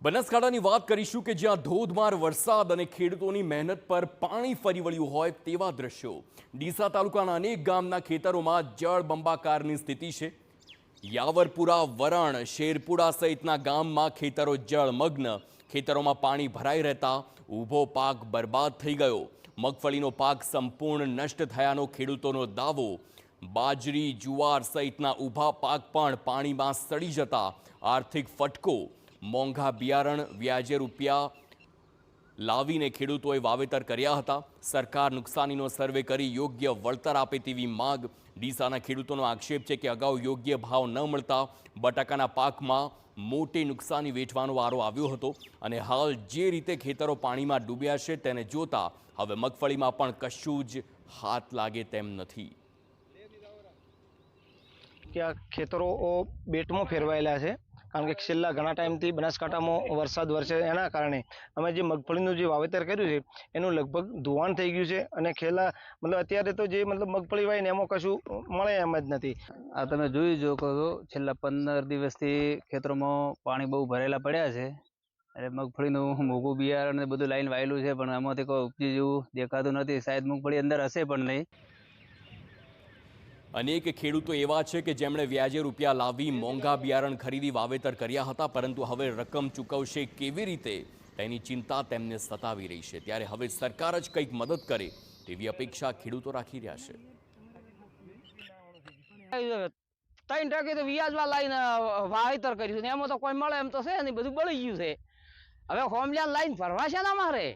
બનાસકાંઠાની વાત કરીશું કે જ્યાં ધોધમાર વરસાદ અને ખેડૂતોની મહેનત પર પાણી ફરી વળ્યું હોય તેવા દ્રશ્યો। ડીસા તાલુકાના અનેક ગામના ખેતરોમાં જળબંબાકારની સ્થિતિ છે। યાવરપુરા, વરણ, શેરપુરા સહિતના ગામમાં ખેતરો જળમગ્ન। ખેતરોમાં પાણી ભરાઈ રહેતા ઊભો પાક બરબાદ થઈ ગયો। મગફળીનો પાક સંપૂર્ણ નષ્ટ થયાનો ખેડૂતોનો દાવો। બાજરી, જુવાર સહિતના ઊભા પાક પણ પાણીમાં સડી જતા આર્થિક ફટકો। મોંઘા બિયારણ વ્યાજે રૂપિયા લાવીને ખેડૂતોએ વાવેતર કર્યા હતા। સરકાર નુકસાનીનો સર્વે કરી યોગ્ય વળતર આપે તેવી માંગ। ડીસાના ખેડૂતોનો આક્ષેપ છે કે અગાઉ યોગ્ય ભાવ ન મળતા બટાકાના પાકમાં મોટી નુકસાની વેઠવાનો વારો આવ્યો હતો અને હાલ જે રીતે ખેતરો પાણીમાં ડૂબ્યા છે તેને જોતા હવે મગફળીમાં પણ કશું જ હાથ લાગે તેમ નથી। કે આ ખેતરો બેટમાં ફેરવાયેલા છે, કારણ કે છેલ્લા ઘણા ટાઈમથી બનાસકાંઠામાં વરસાદ વરસે એના કારણે અમે જે મગફળીનું જે વાવેતર કર્યું છે એનું લગભગ ધોવાણ થઈ ગયું છે અને અત્યારે તો જે મગફળી વાય ને એમાં કશું મળે એમ જ નથી। આ તમે જોઈ જો કહો છેલ્લા 15 દિવસથી ખેતરોમાં પાણી બહુ ભરેલા પડ્યા છે અને મગફળીનું મોંઘું બિયારણ ને બધું લાઈન વાયેલું છે પણ આમાંથી કોઈ ઉપજી જેવું દેખાતું નથી। શાયદ મગફળી અંદર હશે પણ નહીં। અનેક ખેડૂતો એવા છે કે જેમણે વ્યાજે રૂપિયા લાવી મોંઘા બિયારણ ખરીદી વાવેતર કર્યા હતા, પરંતુ હવે રકમ ચૂકવશે કેવી રીતે તેની ચિંતા તેમને સતાવી રહી છે। ત્યારે હવે સરકાર જ કંઈક મદદ કરે તેવી અપેક્ષા ખેડૂતો રાખી રહ્યા છે। 3% તો વ્યાજમાં લાઈને વાવેતર કર્યું છે, એમાં તો કોઈ મળે એમ તો છે નહીં, બધું બળી ગયું છે। હવે હોમલ્યાન લાઈન ભરવા છે ને અમારે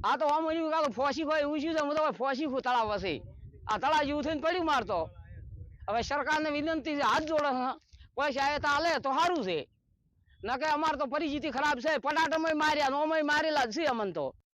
આ તો હોમ ફોસી હોય એવું છે, હું તો ફોસી તળાવ હશે આ તળાવ જેવું થઈને પડ્યું મારતો। હવે સરકારને વિનંતી છે, હાથ જોડે કોઈ સહાયતા હાલે તો સારું છે, ન કે અમારે તો પરિસ્થિતિ ખરાબ છે। પટાટામાં માર્યા, નોમાં મારેલા જ છે અમને તો।